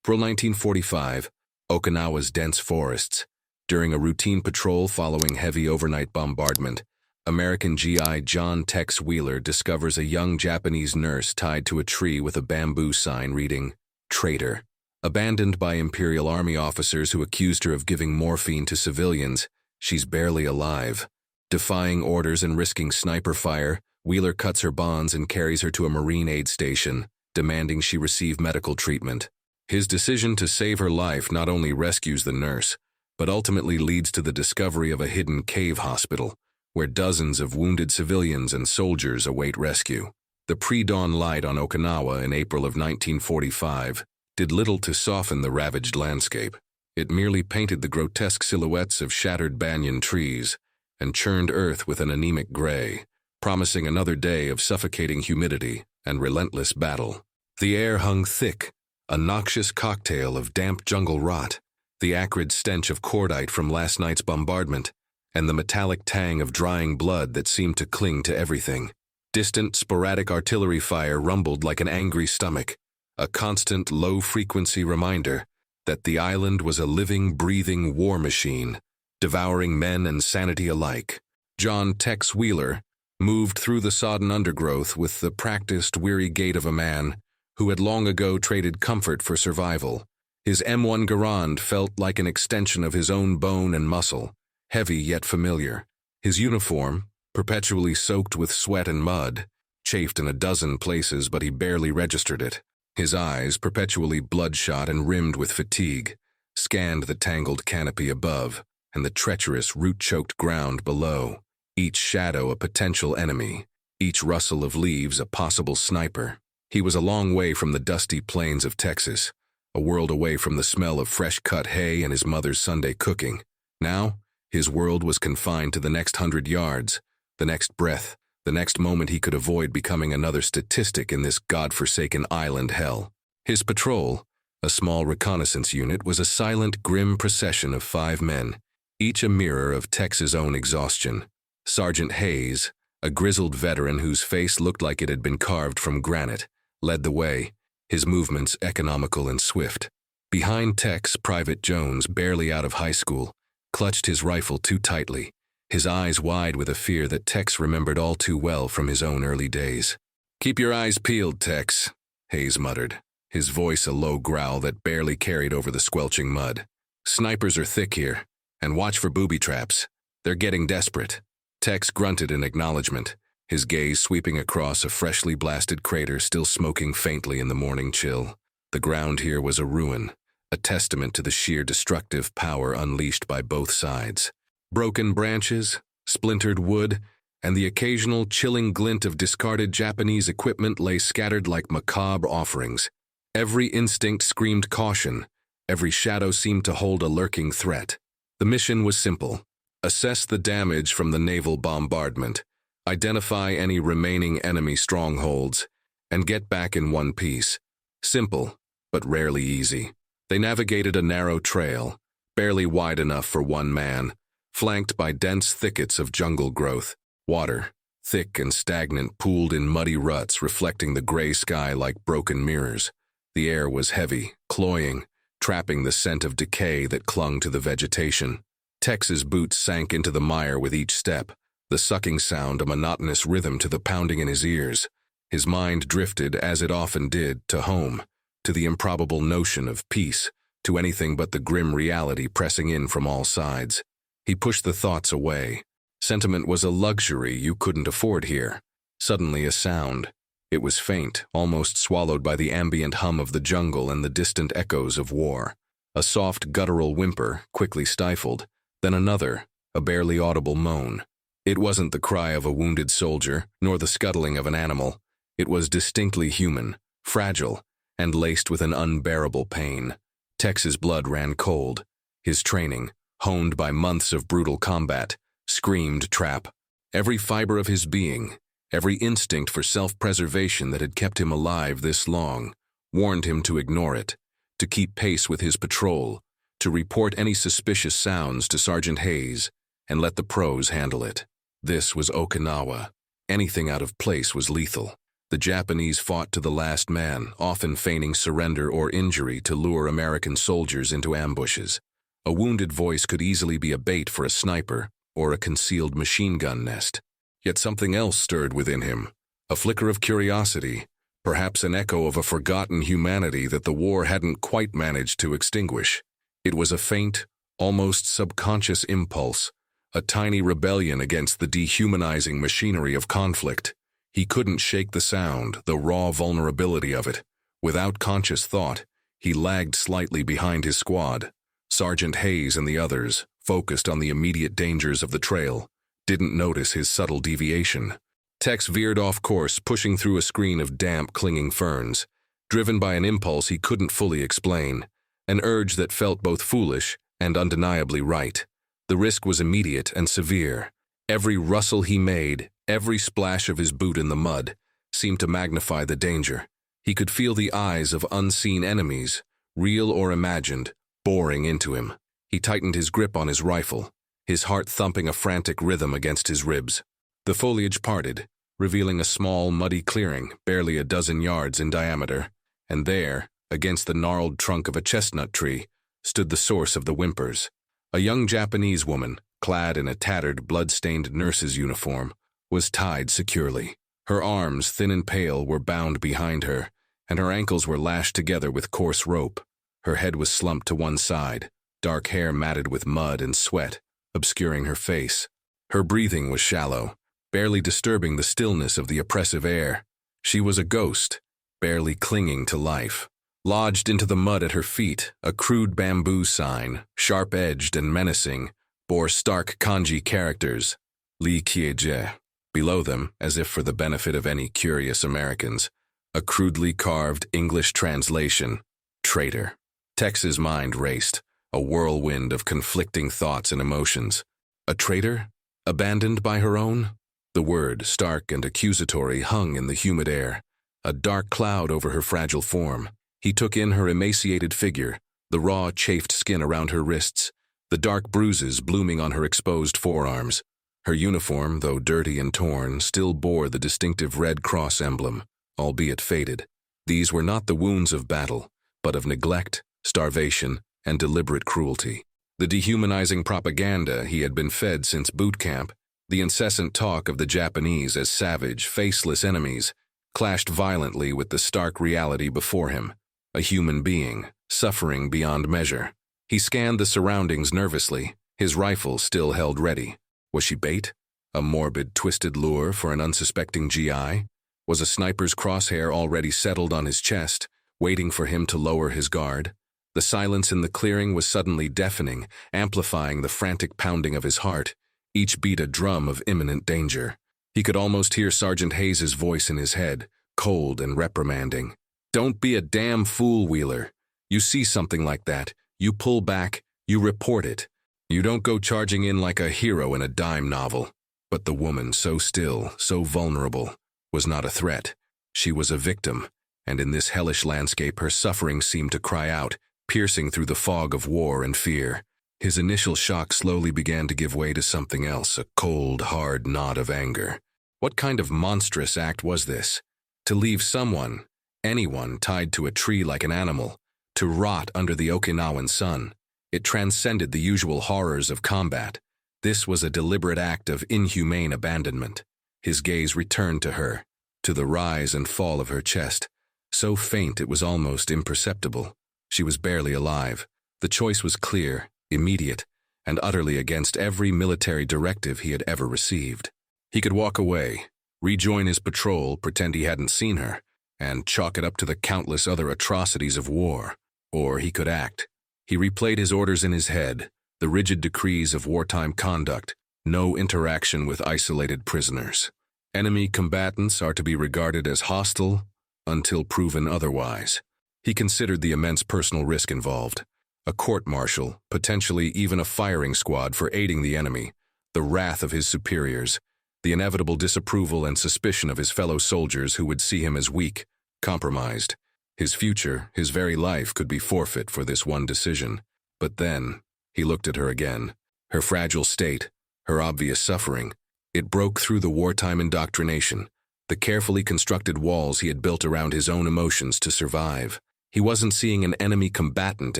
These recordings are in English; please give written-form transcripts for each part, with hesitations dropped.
April 1945, Okinawa's dense forests. During a routine patrol following heavy overnight bombardment, American GI John Tex Wheeler discovers a young Japanese nurse tied to a tree with a bamboo sign reading, "Traitor." Abandoned by Imperial Army officers who accused her of giving morphine to civilians, she's barely alive. Defying orders and risking sniper fire, Wheeler cuts her bonds and carries her to a Marine aid station, demanding she receive medical treatment. His decision to save her life not only rescues the nurse, but ultimately leads to the discovery of a hidden cave hospital, where dozens of wounded civilians and soldiers await rescue. The pre-dawn light on Okinawa in April of 1945 did little to soften the ravaged landscape. It merely painted the grotesque silhouettes of shattered banyan trees and churned earth with an anemic gray, promising another day of suffocating humidity and relentless battle. The air hung thick, a noxious cocktail of damp jungle rot, the acrid stench of cordite from last night's bombardment, and the metallic tang of drying blood that seemed to cling to everything. Distant, sporadic artillery fire rumbled like an angry stomach, a constant, low-frequency reminder that the island was a living, breathing war machine, devouring men and sanity alike. John Tex Wheeler moved through the sodden undergrowth with the practiced, weary gait of a man who had long ago traded comfort for survival. His M1 Garand felt like an extension of his own bone and muscle, heavy yet familiar. His uniform, perpetually soaked with sweat and mud, chafed in a dozen places, but he barely registered it. His eyes, perpetually bloodshot and rimmed with fatigue, scanned the tangled canopy above and the treacherous, root-choked ground below, each shadow a potential enemy, each rustle of leaves a possible sniper. He was a long way from the dusty plains of Texas, a world away from the smell of fresh-cut hay and his mother's Sunday cooking. Now, his world was confined to the next 100 yards, the next breath, the next moment he could avoid becoming another statistic in this godforsaken island hell. His patrol, a small reconnaissance unit, was a silent, grim procession of 5 men, each a mirror of Tex's own exhaustion. Sergeant Hayes, a grizzled veteran whose face looked like it had been carved from granite, led the way, his movements economical and swift. Behind Tex, Private Jones, barely out of high school, clutched his rifle too tightly, his eyes wide with a fear that Tex remembered all too well from his own early days. "Keep your eyes peeled, Tex," Hayes muttered, his voice a low growl that barely carried over the squelching mud. "Snipers are thick here, and watch for booby traps. They're getting desperate." Tex grunted in acknowledgement, his gaze sweeping across a freshly blasted crater still smoking faintly in the morning chill. The ground here was a ruin, a testament to the sheer destructive power unleashed by both sides. Broken branches, splintered wood, and the occasional chilling glint of discarded Japanese equipment lay scattered like macabre offerings. Every instinct screamed caution, every shadow seemed to hold a lurking threat. The mission was simple: assess the damage from the naval bombardment, identify any remaining enemy strongholds, and get back in one piece. Simple, but rarely easy. They navigated a narrow trail, barely wide enough for one man, flanked by dense thickets of jungle growth. Water, thick and stagnant, pooled in muddy ruts reflecting the gray sky like broken mirrors. The air was heavy, cloying, trapping the scent of decay that clung to the vegetation. Tex's boots sank into the mire with each step, the sucking sound a monotonous rhythm to the pounding in his ears. His mind drifted, as it often did, to home, to the improbable notion of peace, to anything but the grim reality pressing in from all sides. He pushed the thoughts away. Sentiment was a luxury you couldn't afford here. Suddenly a sound. It was faint, almost swallowed by the ambient hum of the jungle and the distant echoes of war. A soft guttural whimper, quickly stifled, then another, a barely audible moan. It wasn't the cry of a wounded soldier, nor the scuttling of an animal. It was distinctly human, fragile, and laced with an unbearable pain. Tex's blood ran cold. His training, honed by months of brutal combat, screamed trap. Every fiber of his being, every instinct for self-preservation that had kept him alive this long, warned him to ignore it, to keep pace with his patrol, to report any suspicious sounds to Sergeant Hayes, and let the pros handle it. This was Okinawa. Anything out of place was lethal. The Japanese fought to the last man, often feigning surrender or injury to lure American soldiers into ambushes. A wounded voice could easily be a bait for a sniper or a concealed machine gun nest. Yet something else stirred within him, a flicker of curiosity, perhaps an echo of a forgotten humanity that the war hadn't quite managed to extinguish. It was a faint, almost subconscious impulse, a tiny rebellion against the dehumanizing machinery of conflict. He couldn't shake the sound, the raw vulnerability of it. Without conscious thought, he lagged slightly behind his squad. Sergeant Hayes and the others, focused on the immediate dangers of the trail, didn't notice his subtle deviation. Tex veered off course, pushing through a screen of damp, clinging ferns, driven by an impulse he couldn't fully explain, an urge that felt both foolish and undeniably right. The risk was immediate and severe. Every rustle he made, every splash of his boot in the mud, seemed to magnify the danger. He could feel the eyes of unseen enemies, real or imagined, boring into him. He tightened his grip on his rifle, his heart thumping a frantic rhythm against his ribs. The foliage parted, revealing a small, muddy clearing, barely a dozen yards in diameter, and there, against the gnarled trunk of a chestnut tree, stood the source of the whimpers. A young Japanese woman, clad in a tattered, blood-stained nurse's uniform, was tied securely. Her arms, thin and pale, were bound behind her, and her ankles were lashed together with coarse rope. Her head was slumped to one side, dark hair matted with mud and sweat, obscuring her face. Her breathing was shallow, barely disturbing the stillness of the oppressive air. She was a ghost, barely clinging to life. Lodged into the mud at her feet, a crude bamboo sign, sharp-edged and menacing, bore stark kanji characters, Li Kieje. Below them, as if for the benefit of any curious Americans, a crudely carved English translation, Traitor. Tex's mind raced, a whirlwind of conflicting thoughts and emotions. A traitor? Abandoned by her own? The word, stark and accusatory, hung in the humid air, a dark cloud over her fragile form. He took in her emaciated figure, the raw, chafed skin around her wrists, the dark bruises blooming on her exposed forearms. Her uniform, though dirty and torn, still bore the distinctive Red Cross emblem, albeit faded. These were not the wounds of battle, but of neglect, starvation, and deliberate cruelty. The dehumanizing propaganda he had been fed since boot camp, the incessant talk of the Japanese as savage, faceless enemies, clashed violently with the stark reality before him, a human being, suffering beyond measure. He scanned the surroundings nervously, his rifle still held ready. Was she bait? A morbid, twisted lure for an unsuspecting GI? Was a sniper's crosshair already settled on his chest, waiting for him to lower his guard? The silence in the clearing was suddenly deafening, amplifying the frantic pounding of his heart, each beat a drum of imminent danger. He could almost hear Sergeant Hayes's voice in his head, cold and reprimanding. "Don't be a damn fool, Wheeler. You see something like that, you pull back, you report it. You don't go charging in like a hero in a dime novel." But the woman, so still, so vulnerable, was not a threat. She was a victim, and in this hellish landscape her suffering seemed to cry out, piercing through the fog of war and fear. His initial shock slowly began to give way to something else, a cold, hard knot of anger. What kind of monstrous act was this? To leave someone, anyone, tied to a tree like an animal, to rot under the Okinawan sun. It transcended the usual horrors of combat. This was a deliberate act of inhumane abandonment. His gaze returned to her, to the rise and fall of her chest, so faint it was almost imperceptible. She was barely alive. The choice was clear, immediate, and utterly against every military directive he had ever received. He could walk away, rejoin his patrol, pretend he hadn't seen her, and chalk it up to the countless other atrocities of war. Or he could act. He replayed his orders in his head, the rigid decrees of wartime conduct, no interaction with isolated prisoners. Enemy combatants are to be regarded as hostile until proven otherwise. He considered the immense personal risk involved. A court-martial, potentially even a firing squad for aiding the enemy, the wrath of his superiors, the inevitable disapproval and suspicion of his fellow soldiers who would see him as weak, compromised. His future, his very life, could be forfeit for this one decision. But then, he looked at her again. Her fragile state, her obvious suffering, it broke through the wartime indoctrination. the carefully constructed walls he had built around his own emotions to survive. He wasn't seeing an enemy combatant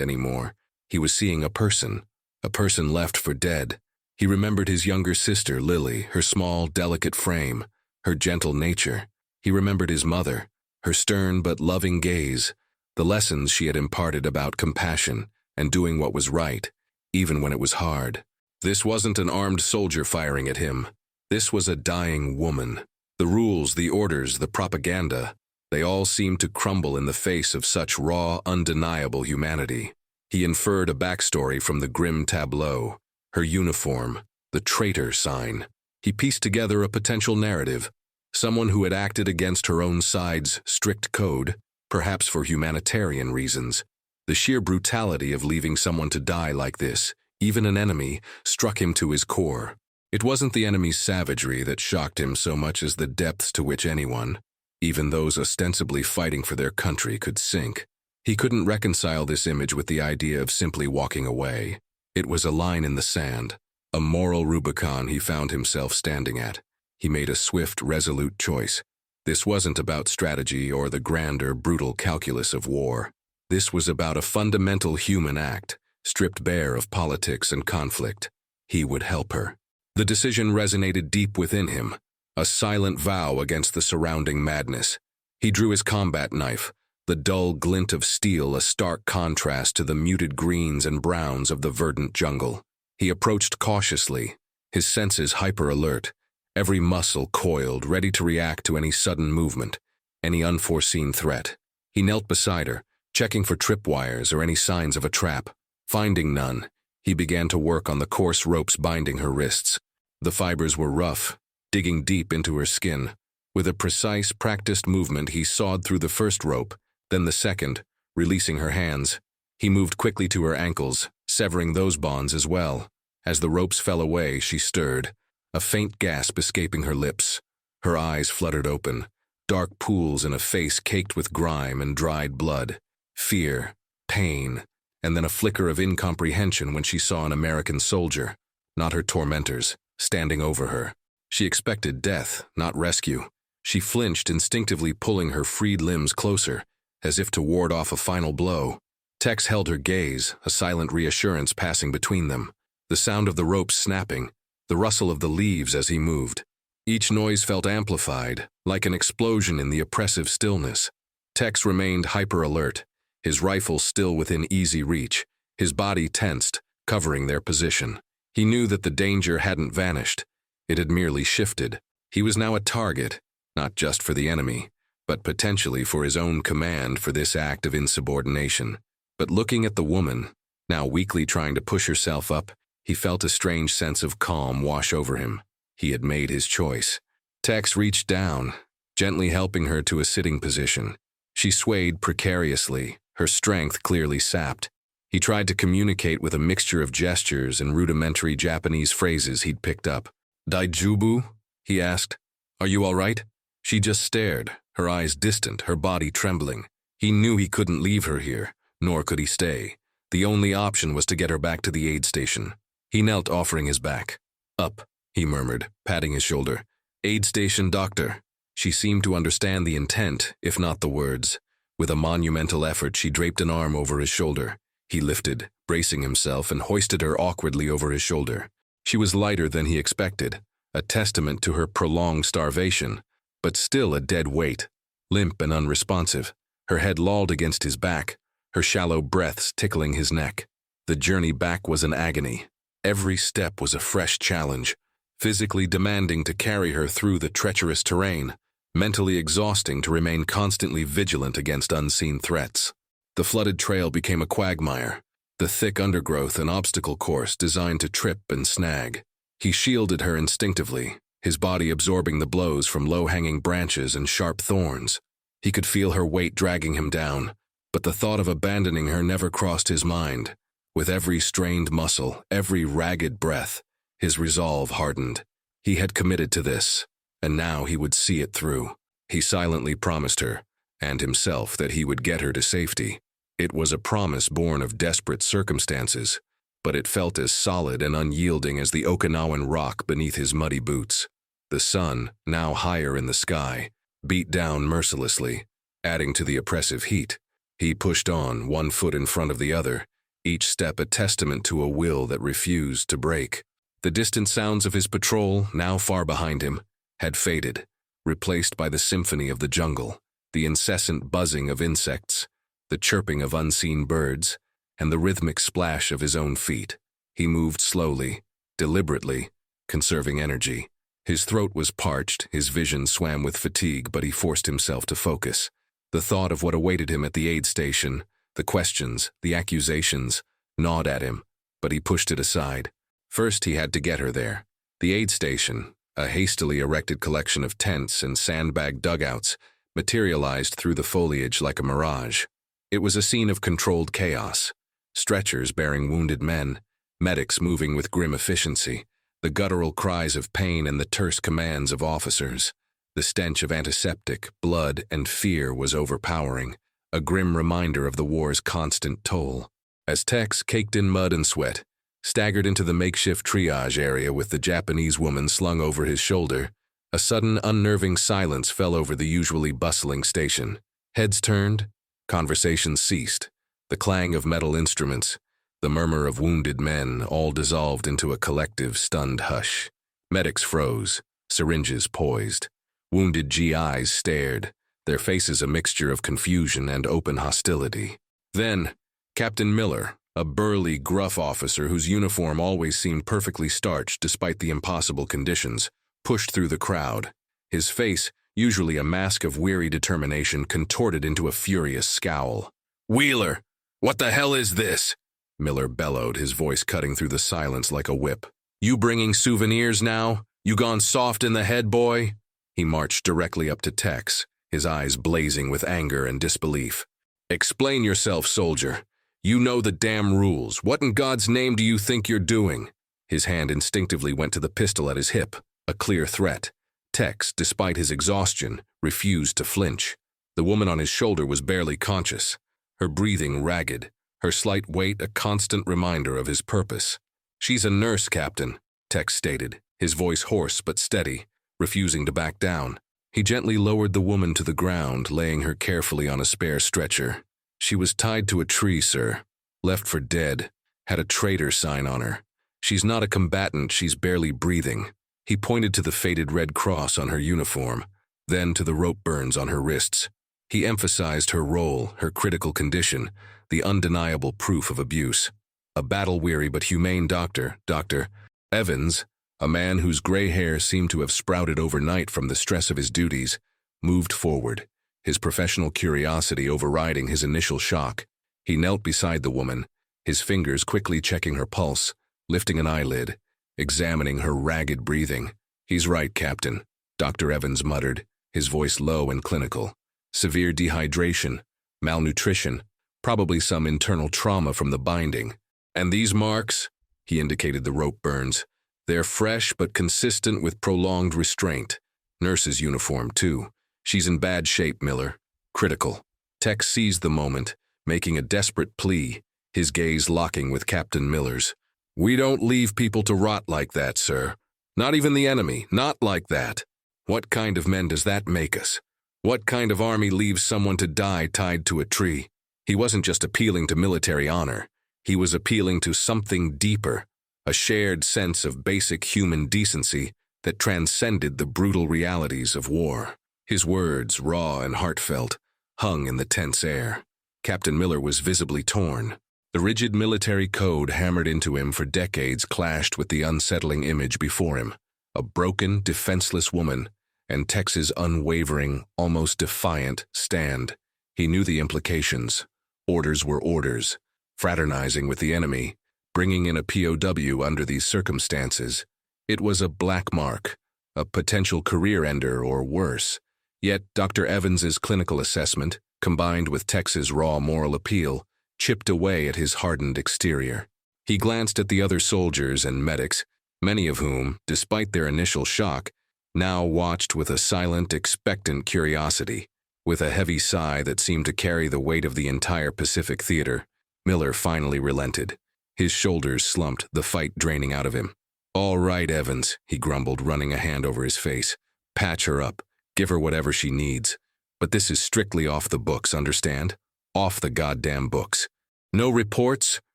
anymore. He was seeing a person left for dead. He remembered his younger sister, Lily, her small, delicate frame, her gentle nature. He remembered his mother, her stern but loving gaze, the lessons she had imparted about compassion and doing what was right, even when it was hard. This wasn't an armed soldier firing at him. This was a dying woman. The rules, the orders, the propaganda, they all seemed to crumble in the face of such raw, undeniable humanity. He inferred a backstory from the grim tableau, her uniform, the traitor sign. He pieced together a potential narrative, someone who had acted against her own side's strict code, perhaps for humanitarian reasons. The sheer brutality of leaving someone to die like this, even an enemy, struck him to his core. It wasn't the enemy's savagery that shocked him so much as the depths to which anyone, even those ostensibly fighting for their country, could sink. He couldn't reconcile this image with the idea of simply walking away. It was a line in the sand, a moral Rubicon he found himself standing at. He made a swift, resolute choice. This wasn't about strategy or the grander, brutal calculus of war. This was about a fundamental human act, stripped bare of politics and conflict. He would help her. The decision resonated deep within him, a silent vow against the surrounding madness. He drew his combat knife, the dull glint of steel a stark contrast to the muted greens and browns of the verdant jungle. He approached cautiously, his senses hyper-alert, every muscle coiled, ready to react to any sudden movement, any unforeseen threat. He knelt beside her, checking for tripwires or any signs of a trap. Finding none, he began to work on the coarse ropes binding her wrists. The fibers were rough, digging deep into her skin. With a precise, practiced movement, he sawed through the first rope, then the second, releasing her hands. He moved quickly to her ankles, severing those bonds as well. As the ropes fell away, she stirred, a faint gasp escaping her lips. Her eyes fluttered open, dark pools in a face caked with grime and dried blood. Fear, pain, and then a flicker of incomprehension when she saw an American soldier, not her tormentors, standing over her. She expected death, not rescue. She flinched, instinctively pulling her freed limbs closer, as if to ward off a final blow. Tex held her gaze, a silent reassurance passing between them. The sound of the ropes snapping, the rustle of the leaves as he moved. Each noise felt amplified, like an explosion in the oppressive stillness. Tex remained hyper-alert, his rifle still within easy reach, his body tensed, covering their position. He knew that the danger hadn't vanished. It had merely shifted. He was now a target, not just for the enemy, but potentially for his own command for this act of insubordination. But looking at the woman, now weakly trying to push herself up, he felt a strange sense of calm wash over him. He had made his choice. Tex reached down, gently helping her to a sitting position. She swayed precariously, her strength clearly sapped. He tried to communicate with a mixture of gestures and rudimentary Japanese phrases he'd picked up. "Daijubu?" he asked. "Are you all right?" She just stared, her eyes distant, her body trembling. He knew he couldn't leave her here, nor could he stay. The only option was to get her back to the aid station. He knelt, offering his back. "Up," he murmured, patting his shoulder. "Aid station, doctor." She seemed to understand the intent, if not the words. With a monumental effort, she draped an arm over his shoulder. He lifted, bracing himself, and hoisted her awkwardly over his shoulder. She was lighter than he expected, a testament to her prolonged starvation, but still a dead weight, limp and unresponsive. Her head lolled against his back, her shallow breaths tickling his neck. The journey back was an agony. Every step was a fresh challenge, physically demanding to carry her through the treacherous terrain, mentally exhausting to remain constantly vigilant against unseen threats. The flooded trail became a quagmire, the thick undergrowth an obstacle course designed to trip and snag. He shielded her instinctively, his body absorbing the blows from low-hanging branches and sharp thorns. He could feel her weight dragging him down, but the thought of abandoning her never crossed his mind. With every strained muscle, every ragged breath, his resolve hardened. He had committed to this, and now he would see it through. He silently promised her, and himself, that he would get her to safety. It was a promise born of desperate circumstances, but it felt as solid and unyielding as the Okinawan rock beneath his muddy boots. The sun, now higher in the sky, beat down mercilessly, adding to the oppressive heat. He pushed on, one foot in front of the other, each step a testament to a will that refused to break. The distant sounds of his patrol, now far behind him, had faded, replaced by the symphony of the jungle, the incessant buzzing of insects, the chirping of unseen birds, and the rhythmic splash of his own feet. He moved slowly, deliberately, conserving energy. His throat was parched, his vision swam with fatigue, but he forced himself to focus. The thought of what awaited him at the aid station, the questions, the accusations, gnawed at him, but he pushed it aside. First, he had to get her there. The aid station, a hastily erected collection of tents and sandbag dugouts, materialized through the foliage like a mirage. It was a scene of controlled chaos. Stretchers bearing wounded men, medics moving with grim efficiency, the guttural cries of pain and the terse commands of officers. The stench of antiseptic, blood, and fear was overpowering, a grim reminder of the war's constant toll. As Tex, caked in mud and sweat, staggered into the makeshift triage area with the Japanese woman slung over his shoulder, a sudden unnerving silence fell over the usually bustling station. Heads turned, conversations ceased, the clang of metal instruments, the murmur of wounded men, all dissolved into a collective, stunned hush. Medics froze, syringes poised. Wounded GIs stared, their faces a mixture of confusion and open hostility. Then, Captain Miller, a burly, gruff officer whose uniform always seemed perfectly starched despite the impossible conditions, pushed through the crowd. His face, usually a mask of weary determination, contorted into a furious scowl. "Wheeler, what the hell is this?" Miller bellowed, his voice cutting through the silence like a whip. "You bringing souvenirs now? You gone soft in the head, boy?" He marched directly up to Tex, his eyes blazing with anger and disbelief. "Explain yourself, soldier. You know the damn rules. What in God's name do you think you're doing?" His hand instinctively went to the pistol at his hip, a clear threat. Tex, despite his exhaustion, refused to flinch. The woman on his shoulder was barely conscious, her breathing ragged, her slight weight a constant reminder of his purpose. "She's a nurse, Captain," Tex stated, his voice hoarse but steady, refusing to back down. He gently lowered the woman to the ground, laying her carefully on a spare stretcher. "She was tied to a tree, sir. Left for dead. Had a traitor sign on her. She's not a combatant, she's barely breathing." He pointed to the faded red cross on her uniform, then to the rope burns on her wrists. He emphasized her role, her critical condition, the undeniable proof of abuse. A battle-weary but humane doctor, Dr. Evans, a man whose gray hair seemed to have sprouted overnight from the stress of his duties, moved forward, his professional curiosity overriding his initial shock. He knelt beside the woman, his fingers quickly checking her pulse, lifting an eyelid, examining her ragged breathing. "He's right, Captain," Dr. Evans muttered, his voice low and clinical. "Severe dehydration, malnutrition, probably some internal trauma from the binding. And these marks," he indicated the rope burns, "they're fresh but consistent with prolonged restraint. Nurse's uniform, too. She's in bad shape, Miller. Critical." Tex seized the moment, making a desperate plea, his gaze locking with Captain Miller's. "We don't leave people to rot like that, sir. Not even the enemy, not like that. What kind of men does that make us? What kind of army leaves someone to die tied to a tree?" He wasn't just appealing to military honor. He was appealing to something deeper, a shared sense of basic human decency that transcended the brutal realities of war. His words, raw and heartfelt, hung in the tense air. Captain Miller was visibly torn. The rigid military code hammered into him for decades clashed with the unsettling image before him, a broken, defenseless woman, and Tex's unwavering, almost defiant stand. He knew the implications. Orders were orders. Fraternizing with the enemy, bringing in a POW under these circumstances. It was a black mark, a potential career ender or worse. Yet Dr. Evans's clinical assessment, combined with Tex's raw moral appeal, chipped away at his hardened exterior. He glanced at the other soldiers and medics, many of whom, despite their initial shock, now watched with a silent, expectant curiosity. With a heavy sigh that seemed to carry the weight of the entire Pacific theater, Miller finally relented. His shoulders slumped, the fight draining out of him. "All right, Evans," he grumbled, running a hand over his face. "Patch her up. Give her whatever she needs. But this is strictly off the books, understand? Off the goddamn books. No reports,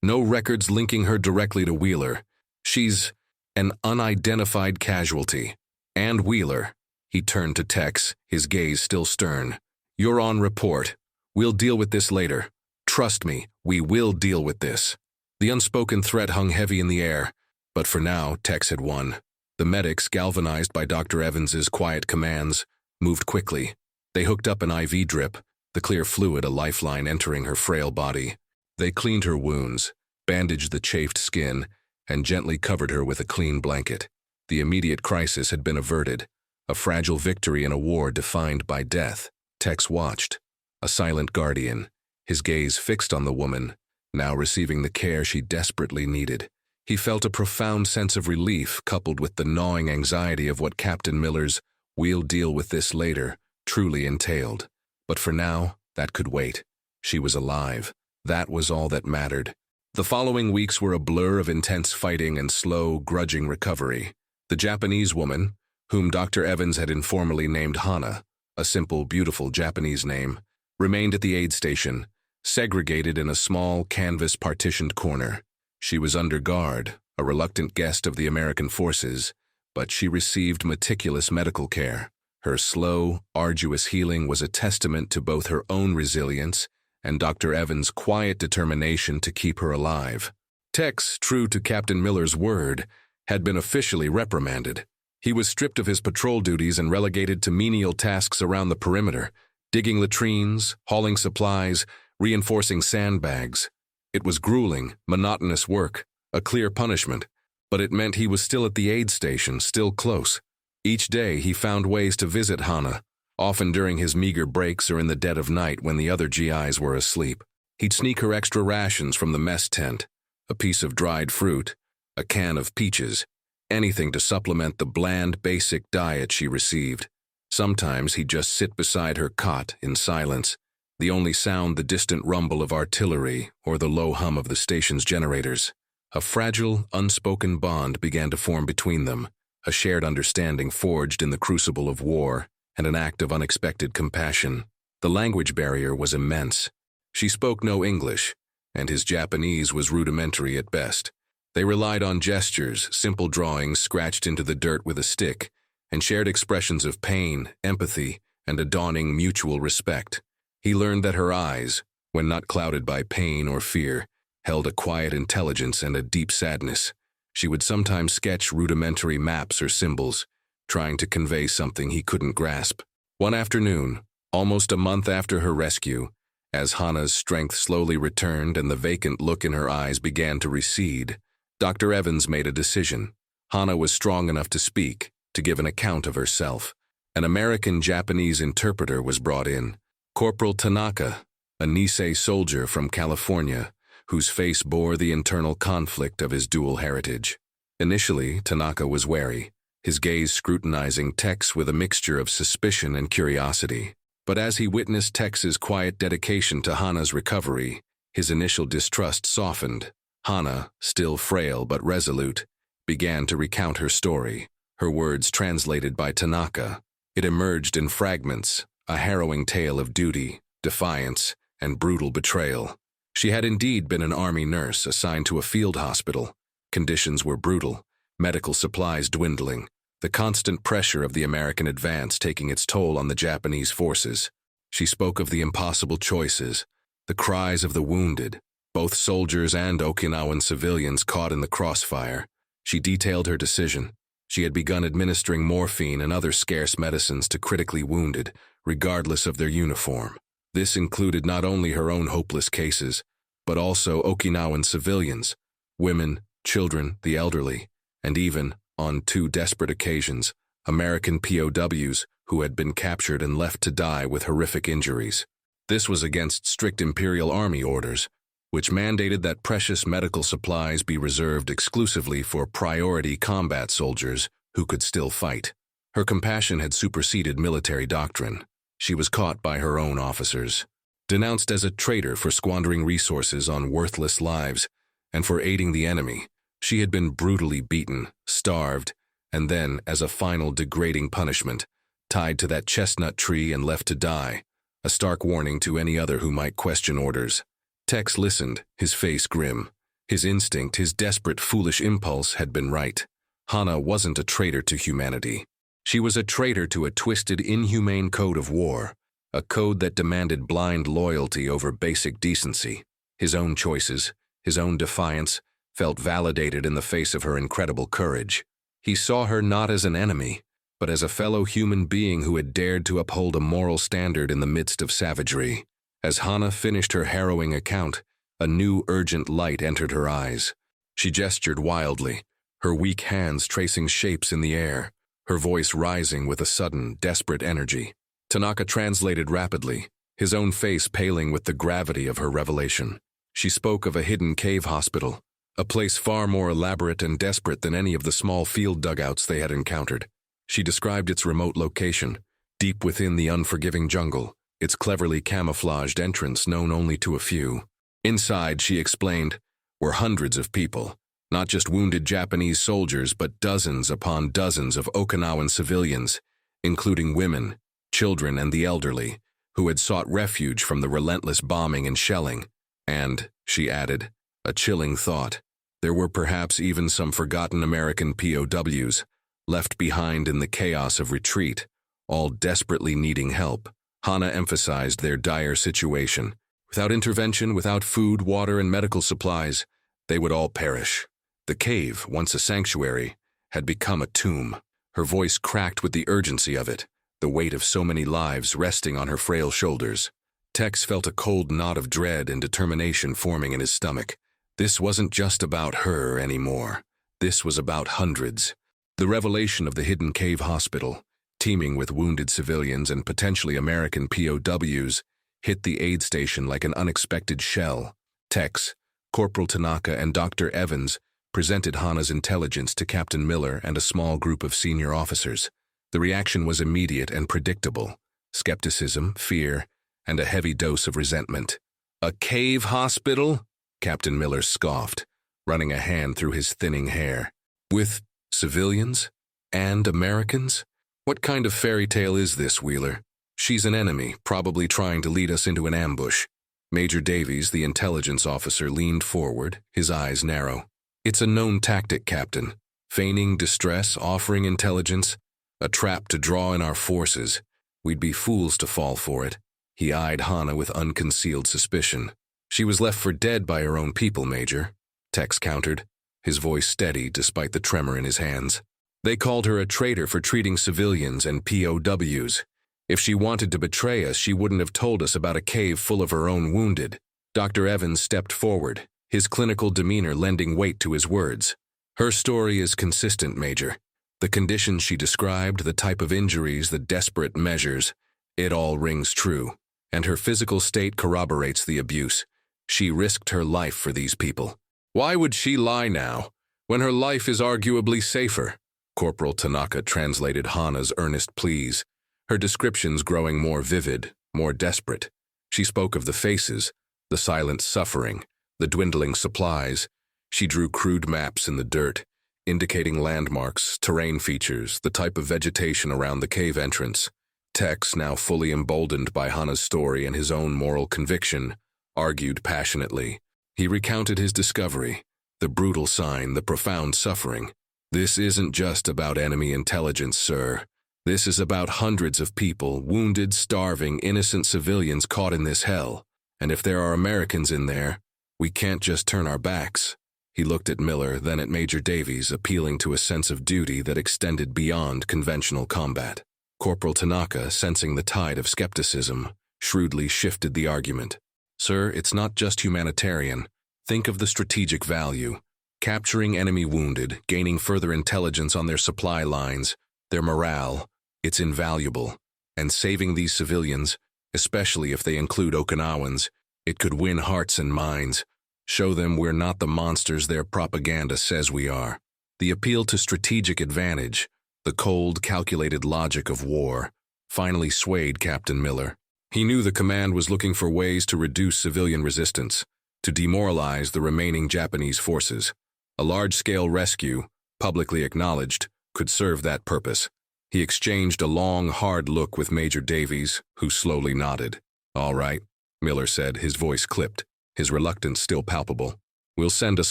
no records linking her directly to Wheeler. She's an unidentified casualty. And Wheeler. He turned to Tex, his gaze still stern. You're on report. We'll deal with this later. Trust me, we will deal with this. The unspoken threat hung heavy in the air, but for now, Tex had won. The medics, galvanized by Dr. Evans's quiet commands, moved quickly. They hooked up an IV drip, the clear fluid a lifeline entering her frail body. They cleaned her wounds, bandaged the chafed skin, and gently covered her with a clean blanket. The immediate crisis had been averted, a fragile victory in a war defined by death. Tex watched, a silent guardian, his gaze fixed on the woman, now receiving the care she desperately needed. He felt a profound sense of relief coupled with the gnawing anxiety of what Captain Miller's "we'll deal with this later" truly entailed. But for now, that could wait. She was alive. That was all that mattered. The following weeks were a blur of intense fighting and slow, grudging recovery. The Japanese woman, whom Dr. Evans had informally named Hana, a simple, beautiful Japanese name, remained at the aid station, segregated in a small, canvas-partitioned corner. She was under guard, a reluctant guest of the American forces, but she received meticulous medical care. Her slow, arduous healing was a testament to both her own resilience and Dr. Evans' quiet determination to keep her alive. Tex, true to Captain Miller's word, had been officially reprimanded. He was stripped of his patrol duties and relegated to menial tasks around the perimeter, digging latrines, hauling supplies, reinforcing sandbags. It was grueling, monotonous work, a clear punishment, but it meant he was still at the aid station, still close. Each day he found ways to visit Hana, often during his meager breaks or in the dead of night when the other GIs were asleep. He'd sneak her extra rations from the mess tent, a piece of dried fruit, a can of peaches, anything to supplement the bland, basic diet she received. Sometimes he'd just sit beside her cot in silence, the only sound the distant rumble of artillery or the low hum of the station's generators. A fragile, unspoken bond began to form between them, a shared understanding forged in the crucible of war, and an act of unexpected compassion. The language barrier was immense. She spoke no English, and his Japanese was rudimentary at best. They relied on gestures, simple drawings scratched into the dirt with a stick, and shared expressions of pain, empathy, and a dawning mutual respect. He learned that her eyes, when not clouded by pain or fear, held a quiet intelligence and a deep sadness. She would sometimes sketch rudimentary maps or symbols, trying to convey something he couldn't grasp. One afternoon, almost a month after her rescue, as Hana's strength slowly returned and the vacant look in her eyes began to recede, Dr. Evans made a decision. Hana was strong enough to speak, to give an account of herself. An American-Japanese interpreter was brought in, Corporal Tanaka, a Nisei soldier from California, whose face bore the internal conflict of his dual heritage. Initially, Tanaka was wary, his gaze scrutinizing Tex with a mixture of suspicion and curiosity. But as he witnessed Tex's quiet dedication to Hana's recovery, his initial distrust softened. Hana, still frail but resolute, began to recount her story, her words translated by Tanaka. It emerged in fragments, a harrowing tale of duty, defiance, and brutal betrayal. She had indeed been an Army nurse assigned to a field hospital. Conditions were brutal, medical supplies dwindling, the constant pressure of the American advance taking its toll on the Japanese forces. She spoke of the impossible choices, the cries of the wounded, both soldiers and Okinawan civilians caught in the crossfire. She detailed her decision. She had begun administering morphine and other scarce medicines to critically wounded, regardless of their uniform. This included not only her own hopeless cases, but also Okinawan civilians, women, children, the elderly, and even, on 2 desperate occasions, American POWs who had been captured and left to die with horrific injuries. This was against strict Imperial Army orders, which mandated that precious medical supplies be reserved exclusively for priority combat soldiers who could still fight. Her compassion had superseded military doctrine. She was caught by her own officers, denounced as a traitor for squandering resources on worthless lives and for aiding the enemy. She had been brutally beaten, starved, and then, as a final degrading punishment, tied to that chestnut tree and left to die, a stark warning to any other who might question orders. Tex listened, his face grim. His instinct, his desperate, foolish impulse had been right. Hana wasn't a traitor to humanity. She was a traitor to a twisted, inhumane code of war, a code that demanded blind loyalty over basic decency. His own choices, his own defiance, felt validated in the face of her incredible courage. He saw her not as an enemy, but as a fellow human being who had dared to uphold a moral standard in the midst of savagery. As Hana finished her harrowing account, a new urgent light entered her eyes. She gestured wildly, her weak hands tracing shapes in the air, her voice rising with a sudden, desperate energy. Tanaka translated rapidly, his own face paling with the gravity of her revelation. She spoke of a hidden cave hospital, a place far more elaborate and desperate than any of the small field dugouts they had encountered. She described its remote location, deep within the unforgiving jungle, its cleverly camouflaged entrance known only to a few. Inside, she explained, were hundreds of people, not just wounded Japanese soldiers, but dozens upon dozens of Okinawan civilians, including women, children, and the elderly, who had sought refuge from the relentless bombing and shelling. And, she added, a chilling thought, there were perhaps even some forgotten American POWs, left behind in the chaos of retreat, all desperately needing help. Hana emphasized their dire situation. Without intervention, without food, water, and medical supplies, they would all perish. The cave, once a sanctuary, had become a tomb. Her voice cracked with the urgency of it, the weight of so many lives resting on her frail shoulders. Tex felt a cold knot of dread and determination forming in his stomach. This wasn't just about her anymore. This was about hundreds. The revelation of the hidden cave hospital, teeming with wounded civilians and potentially American POWs, hit the aid station like an unexpected shell. Tex, Corporal Tanaka, and Dr. Evans presented Hana's intelligence to Captain Miller and a small group of senior officers. The reaction was immediate and predictable: skepticism, fear, and a heavy dose of resentment. "A cave hospital?" Captain Miller scoffed, running a hand through his thinning hair. "With civilians? And Americans? What kind of fairy tale is this, Wheeler? She's an enemy, probably trying to lead us into an ambush." Major Davies, the intelligence officer, leaned forward, his eyes narrow. "It's a known tactic, Captain. Feigning distress, offering intelligence, a trap to draw in our forces. We'd be fools to fall for it." He eyed Hana with unconcealed suspicion. "She was left for dead by her own people, Major," Tex countered, his voice steady despite the tremor in his hands. "They called her a traitor for treating civilians and POWs. If she wanted to betray us, she wouldn't have told us about a cave full of her own wounded." Dr. Evans stepped forward, his clinical demeanor lending weight to his words. "Her story is consistent, Major. The conditions she described, the type of injuries, the desperate measures, it all rings true. And her physical state corroborates the abuse. She risked her life for these people." "Why would she lie now, when her life is arguably safer?" Corporal Tanaka translated Hana's earnest pleas, her descriptions growing more vivid, more desperate. She spoke of the faces, the silent suffering, the dwindling supplies. She drew crude maps in the dirt, indicating landmarks, terrain features, the type of vegetation around the cave entrance. Tex, now fully emboldened by Hana's story and his own moral conviction, argued passionately. He recounted his discovery, the brutal sign, the profound suffering. "This isn't just about enemy intelligence, sir. This is about hundreds of people, wounded, starving, innocent civilians caught in this hell. And if there are Americans in there, we can't just turn our backs." He looked at Miller, then at Major Davies, appealing to a sense of duty that extended beyond conventional combat. Corporal Tanaka, sensing the tide of skepticism, shrewdly shifted the argument. "Sir, it's not just humanitarian. Think of the strategic value. Capturing enemy wounded, gaining further intelligence on their supply lines, their morale, it's invaluable. And saving these civilians, especially if they include Okinawans, it could win hearts and minds, show them we're not the monsters their propaganda says we are." The appeal to strategic advantage, the cold, calculated logic of war, finally swayed Captain Miller. He knew the command was looking for ways to reduce civilian resistance, to demoralize the remaining Japanese forces. A large-scale rescue, publicly acknowledged, could serve that purpose. He exchanged a long, hard look with Major Davies, who slowly nodded. "All right," Miller said, his voice clipped, his reluctance still palpable. "We'll send a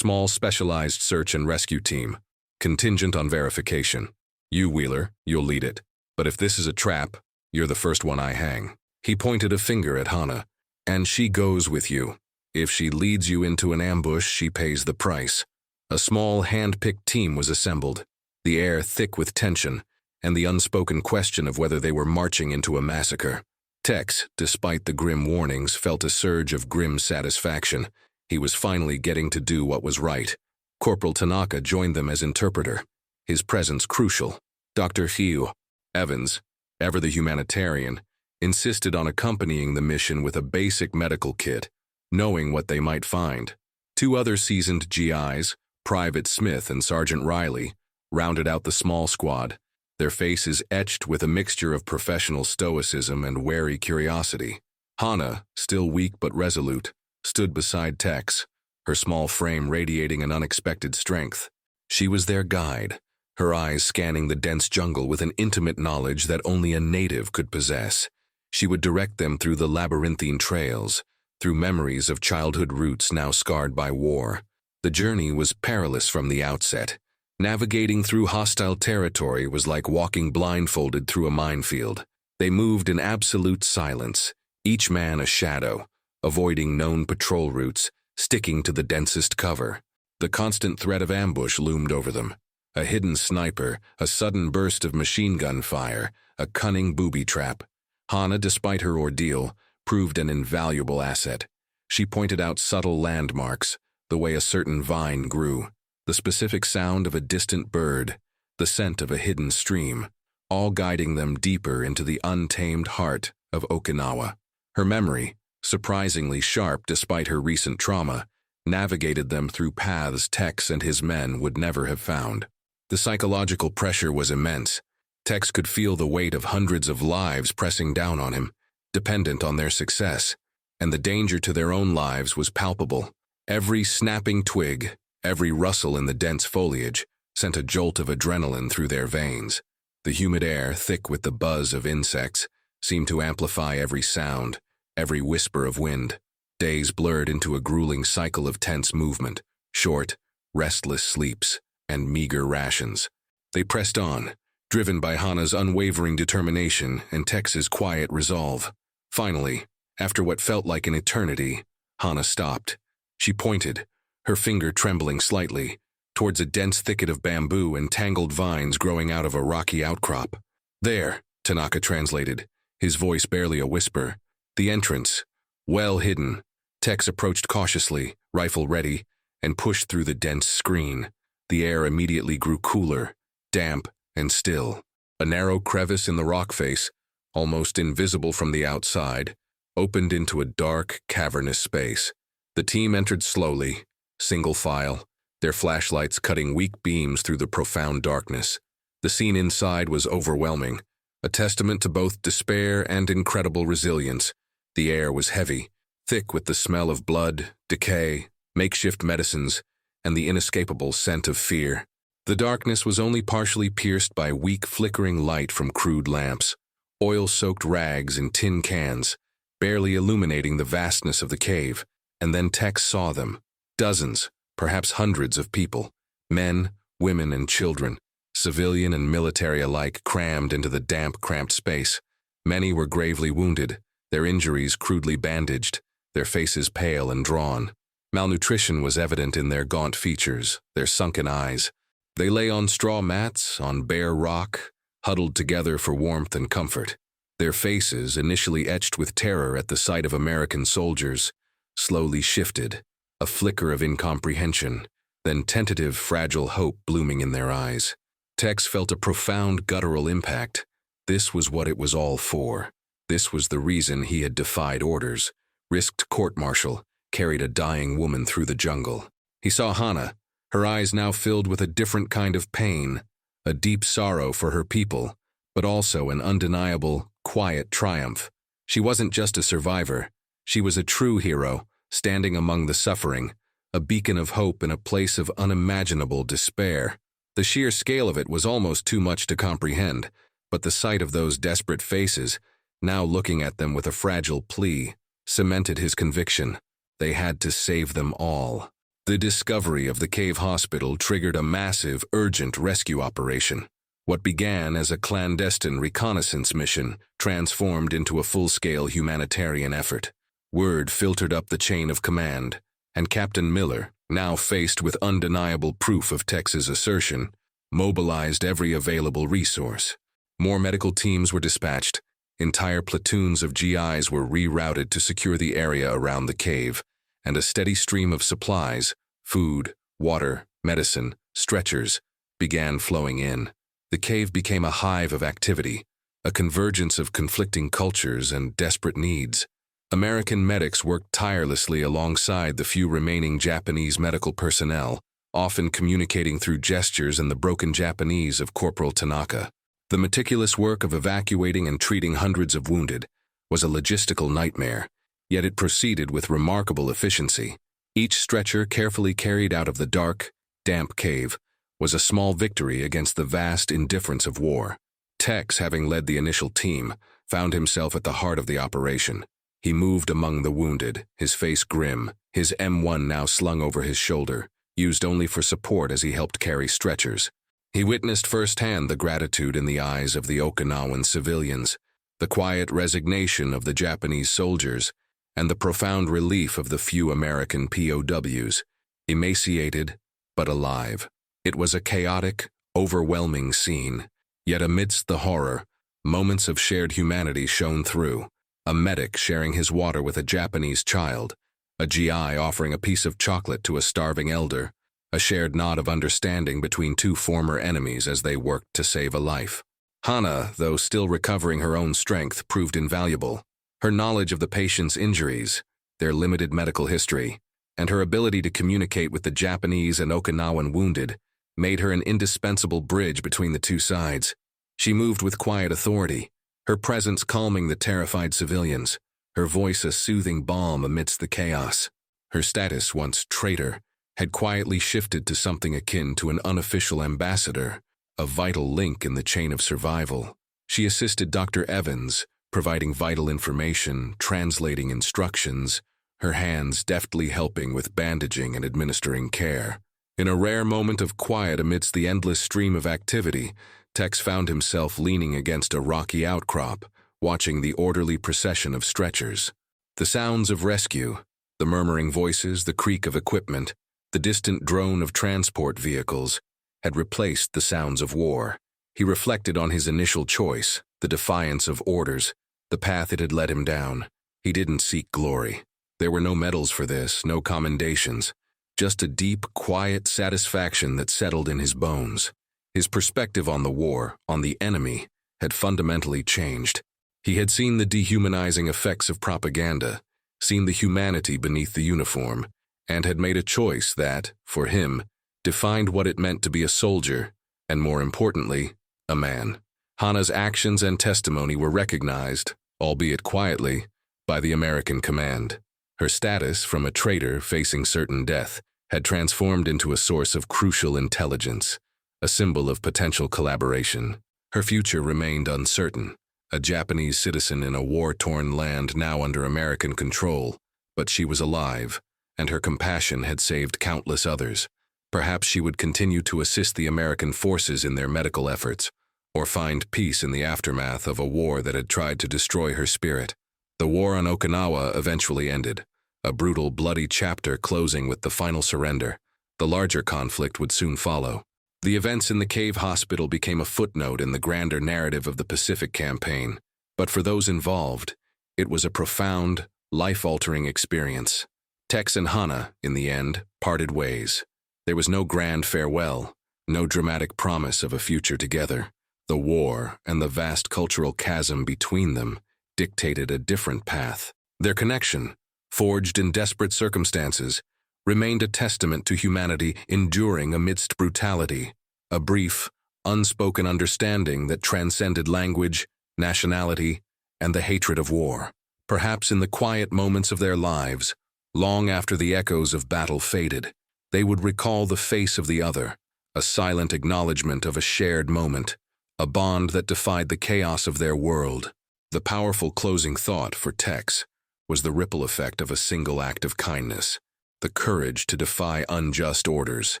small specialized search and rescue team, contingent on verification. You, Wheeler, you'll lead it. But if this is a trap, you're the first one I hang." He pointed a finger at Hana. "And she goes with you. If she leads you into an ambush, she pays the price." A small, hand-picked team was assembled, the air thick with tension, and the unspoken question of whether they were marching into a massacre. Tex, despite the grim warnings, felt a surge of grim satisfaction. He was finally getting to do what was right. Corporal Tanaka joined them as interpreter, his presence crucial. Dr. Hugh Evans, ever the humanitarian, insisted on accompanying the mission with a basic medical kit, knowing what they might find. Two other seasoned GIs, Private Smith and Sergeant Riley, rounded out the small squad, their faces etched with a mixture of professional stoicism and wary curiosity. Hana, still weak but resolute, stood beside Tex, her small frame radiating an unexpected strength. She was their guide, her eyes scanning the dense jungle with an intimate knowledge that only a native could possess. She would direct them through the labyrinthine trails, through memories of childhood roots now scarred by war. The journey was perilous from the outset. Navigating through hostile territory was like walking blindfolded through a minefield. They moved in absolute silence, each man a shadow, avoiding known patrol routes, sticking to the densest cover. The constant threat of ambush loomed over them. A hidden sniper, a sudden burst of machine gun fire, a cunning booby trap. Hana, despite her ordeal, proved an invaluable asset. She pointed out subtle landmarks, the way a certain vine grew, the specific sound of a distant bird, the scent of a hidden stream, all guiding them deeper into the untamed heart of Okinawa. Her memory, surprisingly sharp despite her recent trauma, navigated them through paths Tex and his men would never have found. The psychological pressure was immense. Tex could feel the weight of hundreds of lives pressing down on him, dependent on their success, and the danger to their own lives was palpable. Every snapping twig, every rustle in the dense foliage, sent a jolt of adrenaline through their veins. The humid air, thick with the buzz of insects, seemed to amplify every sound, every whisper of wind. Days blurred into a grueling cycle of tense movement, short, restless sleeps, and meager rations. They pressed on, driven by Hana's unwavering determination and Tex's quiet resolve. Finally, after what felt like an eternity, Hana stopped. She pointed, her finger trembling slightly, towards a dense thicket of bamboo and tangled vines growing out of a rocky outcrop. "There," Tanaka translated, his voice barely a whisper. "The entrance. Well hidden." Tex approached cautiously, rifle ready, and pushed through the dense screen. The air immediately grew cooler, damp, and still. A narrow crevice in the rock face, almost invisible from the outside, opened into a dark, cavernous space. The team entered slowly, single file, their flashlights cutting weak beams through the profound darkness. The scene inside was overwhelming, a testament to both despair and incredible resilience. The air was heavy, thick with the smell of blood, decay, makeshift medicines, and the inescapable scent of fear. The darkness was only partially pierced by weak flickering light from crude lamps, oil-soaked rags and tin cans, barely illuminating the vastness of the cave. And then Tex saw them. Dozens, perhaps hundreds of people, men, women, and children, civilian and military alike, crammed into the damp, cramped space. Many were gravely wounded, their injuries crudely bandaged, their faces pale and drawn. Malnutrition was evident in their gaunt features, their sunken eyes. They lay on straw mats, on bare rock, huddled together for warmth and comfort. Their faces, initially etched with terror at the sight of American soldiers, slowly shifted, a flicker of incomprehension, then tentative, fragile hope blooming in their eyes. Tex felt a profound guttural impact. This was what it was all for. This was the reason he had defied orders, risked court-martial, carried a dying woman through the jungle. He saw Hana, her eyes now filled with a different kind of pain, a deep sorrow for her people, but also an undeniable, quiet triumph. She wasn't just a survivor. She was a true hero, standing among the suffering, a beacon of hope in a place of unimaginable despair. The sheer scale of it was almost too much to comprehend, But the sight of those desperate faces, now looking at them with a fragile plea, cemented his conviction. They had to save them all. The discovery of the cave hospital triggered a massive, urgent rescue operation. What began as a clandestine reconnaissance mission transformed into a full-scale humanitarian effort. Word filtered up the chain of command, and Captain Miller, now faced with undeniable proof of Tex's assertion, mobilized every available resource. More medical teams were dispatched. Entire platoons of GIs were rerouted to secure the area around the cave, and a steady stream of supplies, food, water, medicine, stretchers, began flowing in. The cave became a hive of activity, a convergence of conflicting cultures and desperate needs. American medics worked tirelessly alongside the few remaining Japanese medical personnel, often communicating through gestures and the broken Japanese of Corporal Tanaka. The meticulous work of evacuating and treating hundreds of wounded was a logistical nightmare, yet it proceeded with remarkable efficiency. Each stretcher carefully carried out of the dark, damp cave was a small victory against the vast indifference of war. Tex, having led the initial team, found himself at the heart of the operation. He moved among the wounded, his face grim, his M1 now slung over his shoulder, used only for support as he helped carry stretchers. He witnessed firsthand the gratitude in the eyes of the Okinawan civilians, the quiet resignation of the Japanese soldiers, and the profound relief of the few American POWs, emaciated but alive. It was a chaotic, overwhelming scene, yet amidst the horror, moments of shared humanity shone through. A medic sharing his water with a Japanese child, a GI offering a piece of chocolate to a starving elder, a shared nod of understanding between two former enemies as they worked to save a life. Hana, though still recovering her own strength, proved invaluable. Her knowledge of the patient's injuries, their limited medical history, and her ability to communicate with the Japanese and Okinawan wounded made her an indispensable bridge between the two sides. She moved with quiet authority, her presence calming the terrified civilians, her voice a soothing balm amidst the chaos. Her status, once traitor, had quietly shifted to something akin to an unofficial ambassador, a vital link in the chain of survival. She assisted Dr. Evans, providing vital information, translating instructions, her hands deftly helping with bandaging and administering care. In a rare moment of quiet amidst the endless stream of activity, Tex found himself leaning against a rocky outcrop, watching the orderly procession of stretchers. The sounds of rescue, the murmuring voices, the creak of equipment, the distant drone of transport vehicles, had replaced the sounds of war. He reflected on his initial choice, the defiance of orders, the path it had led him down. He didn't seek glory. There were no medals for this, no commendations, just a deep, quiet satisfaction that settled in his bones. His perspective on the war, on the enemy, had fundamentally changed. He had seen the dehumanizing effects of propaganda, seen the humanity beneath the uniform, and had made a choice that, for him, defined what it meant to be a soldier, and more importantly, a man. Hana's actions and testimony were recognized, albeit quietly, by the American command. Her status, from a traitor facing certain death, had transformed into a source of crucial intelligence, a symbol of potential collaboration. Her future remained uncertain, a Japanese citizen in a war-torn land now under American control, but she was alive, and her compassion had saved countless others. Perhaps she would continue to assist the American forces in their medical efforts, or find peace in the aftermath of a war that had tried to destroy her spirit. The war on Okinawa eventually ended, a brutal, bloody chapter closing with the final surrender. The larger conflict would soon follow. The events in the cave hospital became a footnote in the grander narrative of the Pacific Campaign, but for those involved, it was a profound, life-altering experience. Tex and Hana, in the end, parted ways. There was no grand farewell, no dramatic promise of a future together. The war and the vast cultural chasm between them dictated a different path. Their connection, forged in desperate circumstances, remained a testament to humanity enduring amidst brutality, a brief, unspoken understanding that transcended language, nationality, and the hatred of war. Perhaps in the quiet moments of their lives, long after the echoes of battle faded, they would recall the face of the other, a silent acknowledgement of a shared moment, a bond that defied the chaos of their world. The powerful closing thought for Tex was the ripple effect of a single act of kindness, the courage to defy unjust orders,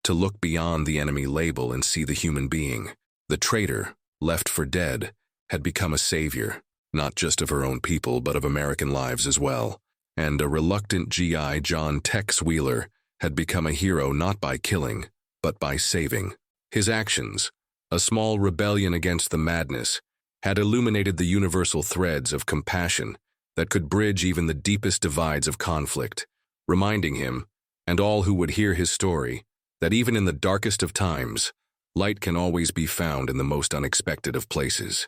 to look beyond the enemy label and see the human being. The traitor, left for dead, had become a savior, not just of her own people but of American lives as well. And a reluctant GI John Tex Wheeler had become a hero not by killing, but by saving. His actions, a small rebellion against the madness, had illuminated the universal threads of compassion that could bridge even the deepest divides of conflict, reminding him, and all who would hear his story, that even in the darkest of times, light can always be found in the most unexpected of places.